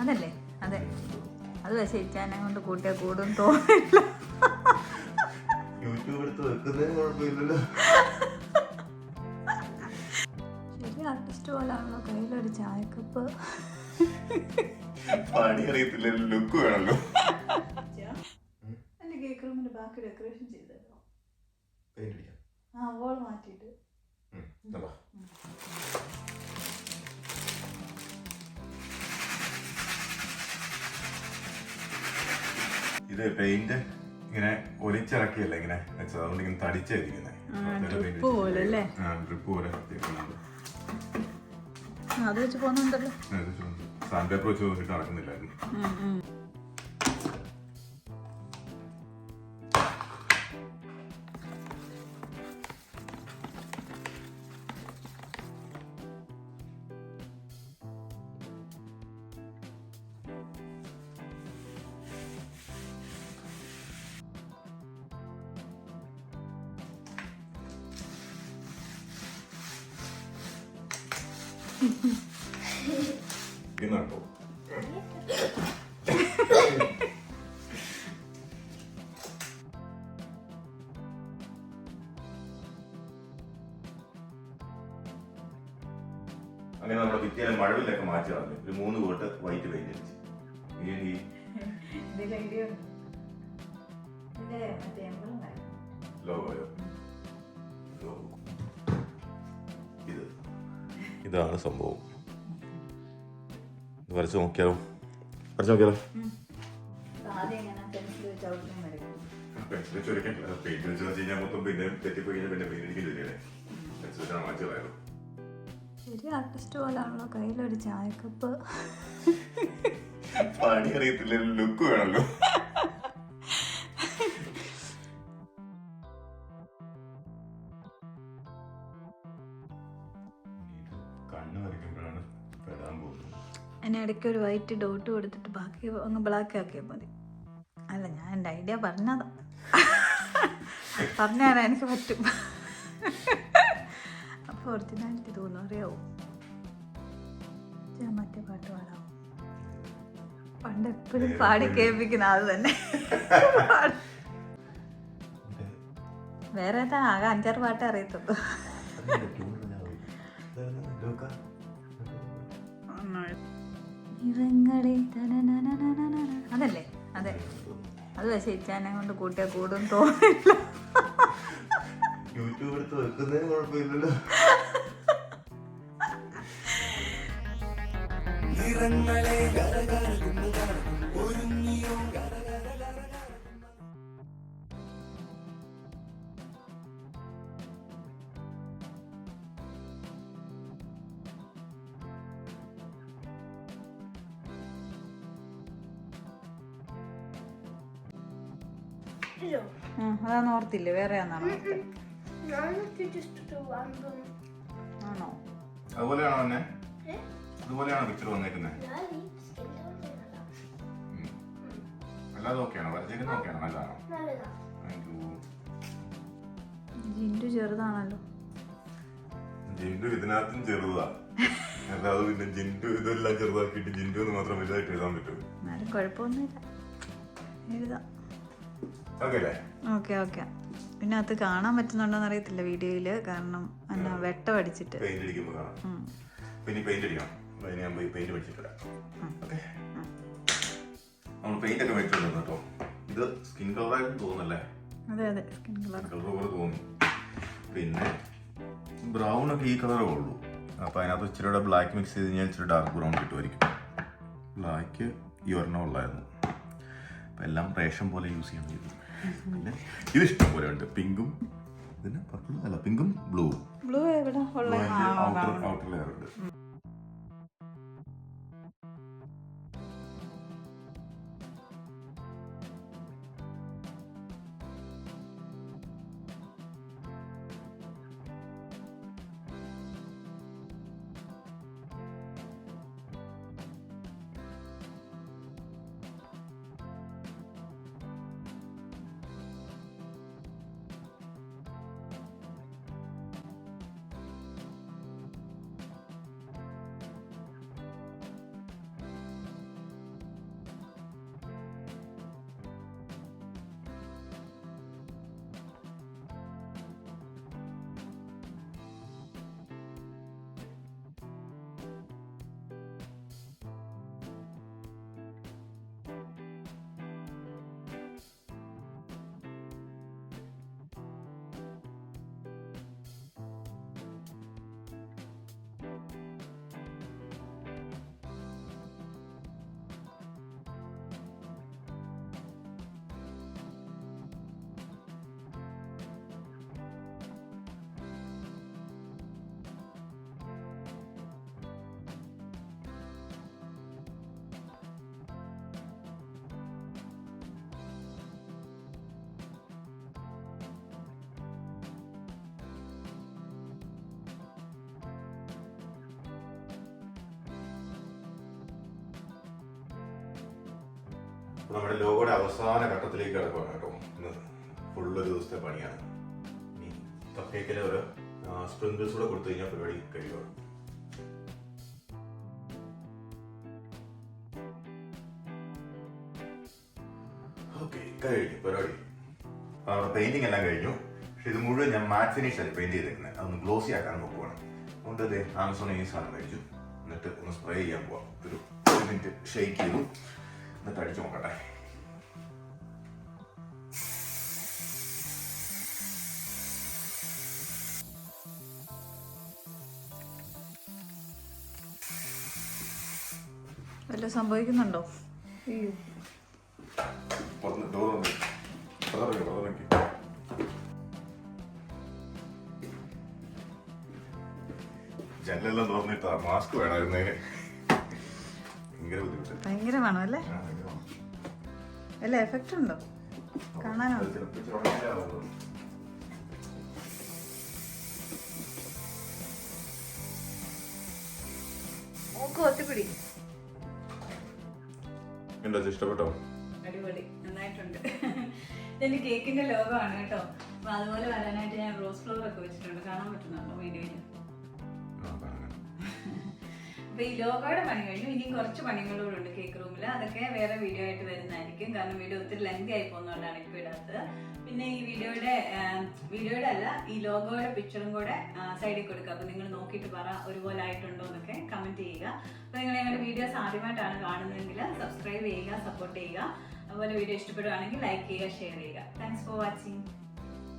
അതല്ലേ? അതെ, അത് പക്ഷേ ഇച്ചാനെ കൊണ്ട് കൂട്ടിയാൽ കൂടും തോന്നില്ല. ശരി, ആർട്ടിസ്റ്റ് പോലാണല്ലോ. കയ്യിലൊരു ചായക്കപ്പ്. പണി അറിയത്തില്ല, ലുക്ക് വേണല്ലോ. എന്റെ കേക്ക് റൂമിന്റെ ബാക്കി ഡെക്കറേഷൻ ചെയ്തല്ലോ. ആ, വോൾ മാറ്റിയിട്ട്. ഇത് പെയിന്റ് ഇങ്ങനെ ഒലിച്ചിറക്കിയല്ല ഇങ്ങനെ വെച്ചത്, അതുകൊണ്ട് ഇങ്ങനെ തടിച്ചായിരിക്കുന്നത്. ഡ്രിപ്പ് പോലെ അല്ലേ? ഡ്രിപ്പ് പോലെ അത് വെച്ച് പോകുന്നുണ്ടല്ലോ. സാൻഡ് പേപ്പർ വെച്ച് നോക്കിയിട്ട് നടക്കുന്നില്ലായിരുന്നു. ഇന്നുണ്ടോ? അങ്ങനെ നമ്മുടെ ഭിത്തിയിലെ മഴവിലൊക്കെ മാറ്റി കളഞ്ഞു. ഒരു 3 കോട്ട് വൈറ്റ് പെയിന്റ് അടിച്ചു. ഇനി ലോഗോയോ? ഇതാണ് സംഭവം. വരച്ച് നോക്കിയാലോ? ശരി, ആർട്ടിസ്റ്റ് പോലാണല്ലോ. കയ്യിലൊരു ചായക്കപ്പ്. പണി അറിയത്തില്ല, ലുക്ക് വേണല്ലോ. എന്നെ ഇടയ്ക്ക് ഒരു വൈറ്റ് ഡോട്ട് കൊടുത്തിട്ട് ബാക്കി അങ്ങ് ബ്ലാക്ക് ആക്കിയാൽ മതി. അല്ല, ഞാൻ എൻ്റെ ഐഡിയ പറഞ്ഞതാ. പറഞ്ഞാൽ എനിക്ക് പറ്റും. അപ്പോൾ ഒറിജിനാലിറ്റി തോന്നും. അറിയാവോ? ഞാൻ മറ്റേ പാട്ട് പാടാവും. പണ്ട് എപ്പോഴും പാടി കേൾപ്പിക്കുന്ന അത് തന്നെ. വേറെ ഏതാ? ആകെ 5-6 പാട്ടേ അറിയത്തുള്ളൂ. അതല്ലേ? അതെ, അത് പക്ഷേ ഇച്ചാനെ കൊണ്ട് കൂട്ടിയാൽ കൂടും തോന്നില്ല. യൂട്യൂബ് എടുത്ത് വെക്കുന്നതിന് കുഴപ്പമില്ലല്ലോ. അതാന്ന് ഓർത്തില്ലേ? വേറെ ആണോ? ആണോ? അതുപോലെയാണോ തന്നെ? അതുപോലെയാണോ പിക്ചർ വന്നേക്കുന്നത്? അല്ലാതെ ഓക്കെയാണോ? വരച്ചേക്കുന്നത് ഓക്കെയാണോ? നല്ലതാണോ? ജിൻഡു ചെറുതാണല്ലോ. ജിൻഡു ഇതിനകത്തും ചെറുതാ. അല്ലാതെ പിന്നെ ജിൻഡു ഇതെല്ലാം ചെറുതാക്കിയിട്ട് ജിൻഡു എന്ന് മാത്രം വലുതായിട്ട് എഴുതാൻ പറ്റും. എന്നാലും കുഴപ്പമൊന്നുമില്ല, എഴുതാം. ഓക്കെ. പിന്നെ അത് കാണാൻ പറ്റുന്നുണ്ടോന്ന് അറിയത്തില്ല വീഡിയോയില്, കാരണം എന്നാ വെട്ടം അടിച്ചിട്ട്. നമ്മൾ പെയിന്റ് ഒക്കെ മേടിച്ചിട്ടുണ്ട് കേട്ടോ. ഇത് സ്കിൻ കളറായിട്ട് തോന്നുന്നല്ലേ? അതെ, സ്കിൻ കളർ പോലെ തോന്നി. പിന്നെ ബ്രൗൺ ഒക്കെ ഈ കളറേ ഉള്ളൂ. അപ്പൊ അതിനകത്ത് ഇച്ചിരി ബ്ലാക്ക് മിക്സ് ചെയ്ത് കഴിഞ്ഞാൽ ഇച്ചിരി ഡാർക്ക് ബ്രൗൺ കിട്ടുമായിരിക്കും. ബ്ലാക്ക് ഈ ഒരെണ്ണം ഉള്ളായിരുന്നു. അപ്പൊ എല്ലാം റേഷൻ പോലെ യൂസ് ചെയ്യാൻ ചെയ്തു. പിന്നെ ഇത് ഇഷ്ടം പോലെ ഉണ്ട്. പിങ്കും ഇതിന് പർപ്പിളും അല്ല, പിങ്കും ബ്ലൂവും. ഔട്ടർ ലെയർ ഉണ്ട്. അപ്പോൾ നമ്മുടെ ലോഗോയുടെ അവസാന ഘട്ടത്തിലേക്ക് കിടക്കുകയാണ് കേട്ടോ. ഇന്ന് ഫുള്ളൊരു ദിവസത്തെ പണിയാണ്. ഇനി കപ്പ് കേക്കിൽ ഒരു സ്പ്രിങ്കിൾസ് കൂടെ കൊടുത്തു കഴിഞ്ഞാൽ പരിപാടി കഴിയുക. ഓക്കെ, കഴിഞ്ഞു പരിപാടി. അവിടെ പെയിന്റിങ് എല്ലാം കഴിഞ്ഞു. പക്ഷെ ഇത് മുഴുവൻ ഞാൻ മാറ്റ് ഫിനിഷ് ആയി പെയിന്റ് ചെയ്തേക്കുന്നത്. അതൊന്ന് ഗ്ലോസി ആക്കാൻ നോക്കുവാണ്. അതുകൊണ്ട് അതെ ആമസോണിൽ ഈ സാധനം കഴിച്ചു. എന്നിട്ട് ഒന്ന് സ്പ്രേ ചെയ്യാൻ പോവാം. ഒരു മിനിറ്റ് ഷെയ്ക്ക് ചെയ്തു. എന്നിട്ട് അടിച്ചു നോക്കട്ടെ. വല്ല സംഭവിക്കുന്നുണ്ടോ? ജനലെല്ലാം തുറന്നിട്ടാ. മാസ്ക് വേണമായിരുന്നേന്. ഭയങ്കര ബുദ്ധിമുട്ട്. ഭയങ്കര വേണം അല്ലേ? വല്ല എഫക്റ്റ് ഉണ്ടോ കാണാനോ? ഒത്തിപ്പിടി. എന്താ ഇഷ്ടപ്പെട്ടോ? അടിപൊളി, നന്നായിട്ടുണ്ട്. ഇതെന്റെ കേക്കിന്റെ ലോഗമാണ് കേട്ടോ. അപ്പൊ അതുപോലെ വരാനായിട്ട് ഞാൻ റോസ് ഫ്ലവർ ഒക്കെ വെച്ചിട്ടുണ്ട്. കാണാൻ പറ്റുന്നുണ്ടോ വീഡിയോയില്? അപ്പൊ ഈ ലോഗോയുടെ പണി കഴിഞ്ഞു. ഇനിയും കുറച്ച് പണികളൂടെ ഉണ്ട് കേക്ക് റൂമിൽ. അതൊക്കെ വേറെ വീഡിയോ ആയിട്ട് വരുന്നതായിരിക്കും. കാരണം വീഡിയോ ഒത്തിരി ലെങ്തി ആയി പോകുന്നതുകൊണ്ടാണ് ഇപ്പൊ ഇടാത്തത്. പിന്നെ ഈ വീഡിയോയുടെ അല്ല, ഈ ലോഗോയുടെ പിക്ചറും കൂടെ സൈഡിൽ കൊടുക്കുക. അപ്പൊ നിങ്ങൾ നോക്കിയിട്ട് പറ ഒരുപോലെ ആയിട്ടുണ്ടോ എന്നൊക്കെ കമന്റ് ചെയ്യുക. അപ്പൊ നിങ്ങൾ ഞങ്ങളുടെ വീഡിയോസ് ആദ്യമായിട്ടാണ് കാണുന്നതെങ്കിൽ സബ്സ്ക്രൈബ് ചെയ്യുക, സപ്പോർട്ട് ചെയ്യുക. അതുപോലെ വീഡിയോ ഇഷ്ടപ്പെടുകയാണെങ്കിൽ ലൈക്ക് ചെയ്യുക, ഷെയർ ചെയ്യുക. Thanks for watching.